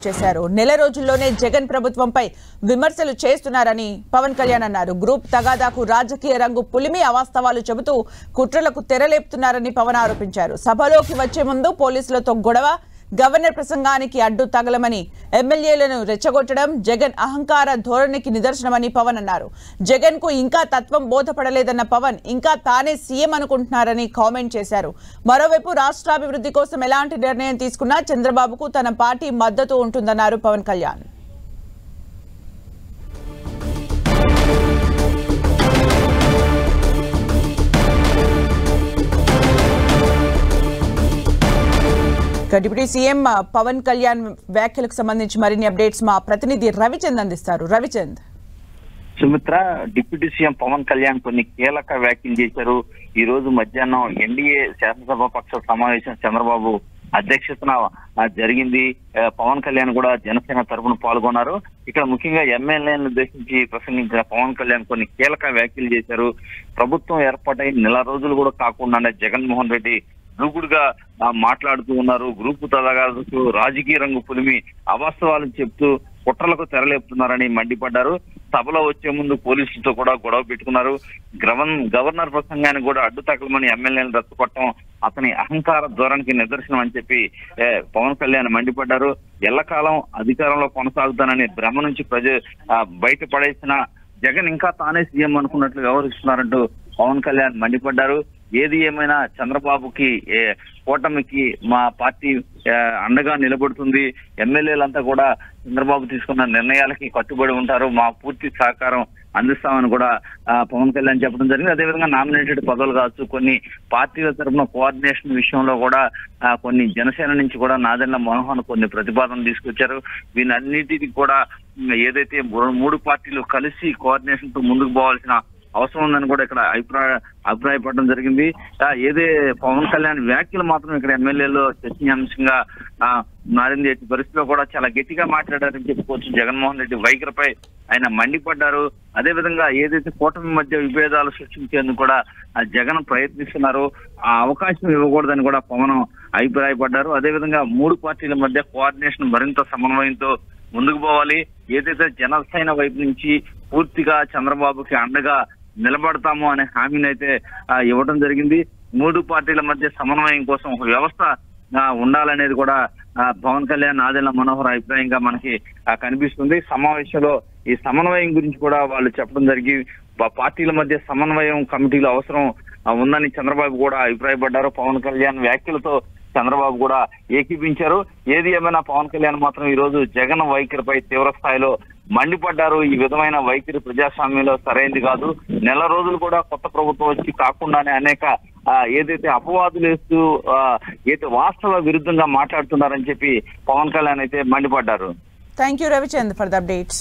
చేశారు. నెల రోజుల్లోనే జగన్ ప్రభుత్వంపై విమర్శలు చేస్తున్నారని పవన్ కళ్యాణ్ అన్నారు. గ్రూప్ తగాదాకు రాజకీయ రంగు పులిమి అవాస్తవాలు చెబుతూ కుట్రలకు తెరలేపుతున్నారని పవన్ ఆరోపించారు. సభలోకి వచ్చే ముందు పోలీసులతో గొడవ, గవర్నర్ ప్రసంగానికి అడ్డు తగలమని ఎమ్మెల్యేలను రెచ్చగొట్టడం జగన్ అహంకార ధోరణికి నిదర్శనమని పవన్ అన్నారు. జగన్ కు ఇంకా తత్వం బోధపడలేదన్న పవన్ ఇంకా తానే సీఎం అనుకుంటున్నారని కామెంట్ చేశారు. మరోవైపు రాష్ట్రాభివృద్ధి కోసం ఎలాంటి నిర్ణయం తీసుకున్నా చంద్రబాబుకు తన పార్టీ మద్దతు ఉంటుందన్నారు పవన్ కళ్యాణ్. డిప్యూటీ సీఎం పవన్ కళ్యాణ్ వ్యాఖ్యలకు సంబంధించి మరిన్ని అప్డేట్స్ మా ప్రతినిధి రవిచంద్ అందిస్తారు. రవిచంద్. సుమిత్ర, డిప్యూటీ సీఎం పవన్ కళ్యాణ్ కొన్ని కీలక వ్యాఖ్యలు చేశారు. ఈ రోజు మధ్యాహ్నం ఎన్డీఏ శాసనసభ పక్ష సమావేశం చంద్రబాబు అధ్యక్షతన జరిగింది. పవన్ కళ్యాణ్ కూడా జనసేన తరఫున పాల్గొన్నారు. ఇక్కడ ముఖ్యంగా ఎమ్మెల్యేలను ఉద్దేశించి ప్రసంగించిన పవన్ కళ్యాణ్ కొన్ని కీలక వ్యాఖ్యలు చేశారు. ప్రభుత్వం ఏర్పాటై నెల రోజులు కూడా కాకుండానే జగన్మోహన్ రెడ్డి దూకుడుగా మాట్లాడుతూ ఉన్నారు. గ్రూపు తగాదాకు రాజకీయ రంగు పులిమి అవాస్తవాలను చెప్తూ కుట్రలకు తెరలేపుతున్నారని మండిపడ్డారు. సభలో వచ్చే ముందు పోలీసులతో కూడా గొడవ పెట్టుకున్నారు. గవర్నర్ ప్రసంగాన్ని కూడా అడ్డు తగలమని ఎమ్మెల్యేలను రెచ్చగొట్టడం అతని అహంకార ధోరణికి నిదర్శనం అని చెప్పి పవన్ కళ్యాణ్ మండిపడ్డారు. ఎల్లకాలం అధికారంలో కొనసాగుతానని భ్రమ నుంచి బయటపడేసిన జగన్ ఇంకా తానే సీఎం అనుకున్నట్లు వ్యవహరిస్తున్నారంటూ పవన్ కళ్యాణ్ మండిపడ్డారు. ఏది ఏమైనా చంద్రబాబుకి కూటమికి మా పార్టీ అండగా నిలబడుతుంది. ఎమ్మెల్యేలంతా కూడా చంద్రబాబు తీసుకున్న నిర్ణయాలకి కట్టుబడి ఉంటారు. మా పూర్తి సహకారం అందిస్తామని కూడా పవన్ కళ్యాణ్ చెప్పడం జరిగింది. అదేవిధంగా నామినేటెడ్ పదవులు కావచ్చు, కొన్ని పార్టీల తరఫున కోఆర్డినేషన్ విషయంలో కూడా కొన్ని జనసేన నుంచి కూడా నాదెండ్ల మనోహర్ కొన్ని ప్రతిపాదనలు తీసుకొచ్చారు. వీటన్నిటికి కూడా ఏదైతే 3 పార్టీలు కలిసి కోఆర్డినేషన్ తో ముందుకు పోవాల్సిన అవసరం ఉందని కూడా ఇక్కడ అభిప్రాయపడడం జరిగింది. ఏదే పవన్ కళ్యాణ్ వ్యాఖ్యలు మాత్రం ఇక్కడ ఎమ్మెల్యేలో చర్చనీయాంశంగా మారింది. పరిస్థితిలో కూడా చాలా గట్టిగా మాట్లాడారని చెప్పుకోవచ్చు. జగన్మోహన్ రెడ్డి వైఖరిపై ఆయన మండిపడ్డారు. అదేవిధంగా ఏదైతే కూటమి మధ్య విభేదాలు సృష్టించేందుకు కూడా జగన్ ప్రయత్నిస్తున్నారు, ఆ అవకాశం ఇవ్వకూడదని కూడా పవన్ అభిప్రాయపడ్డారు. అదేవిధంగా 3 పార్టీల మధ్య కోఆర్డినేషన్ మరింత సమన్వయంతో ముందుకు పోవాలి. ఏదైతే జనసేన వైపు నుంచి పూర్తిగా చంద్రబాబుకి అండగా నిలబడతాము అనే హామీని అయితే ఇవ్వడం జరిగింది. 3 పార్టీల మధ్య సమన్వయం కోసం ఒక వ్యవస్థ ఉండాలనేది కూడా పవన్ కళ్యాణ్, నాదెండ్ల మనోహర్ అభిప్రాయంగా మనకి కనిపిస్తుంది. సమావేశంలో ఈ సమన్వయం గురించి కూడా వాళ్ళు చెప్పడం జరిగి పార్టీల మధ్య సమన్వయం కమిటీలు అవసరం ఉందని చంద్రబాబు కూడా అభిప్రాయపడ్డారు. పవన్ కళ్యాణ్ వ్యాఖ్యలతో చంద్రబాబు కూడా ఏకీపించారు. ఏది ఏమైనా పవన్ కళ్యాణ్ మాత్రం ఈ రోజు జగన్ వైఖరిపై తీవ్ర స్థాయిలో మండిపడ్డారు. ఈ విధమైన వైఖరి ప్రజాస్వామ్యంలో సరైనది కాదు. నెల రోజులు కూడా కొత్త ప్రభుత్వం వచ్చి కాకుండానే అనేక ఏదైతే అపవాదులు వేస్తూ ఏదైతే వాస్తవ విరుద్ధంగా మాట్లాడుతున్నారని చెప్పి పవన్ కళ్యాణ్ అయితే మండిపడ్డారు. Thank you Ravichand for the updates.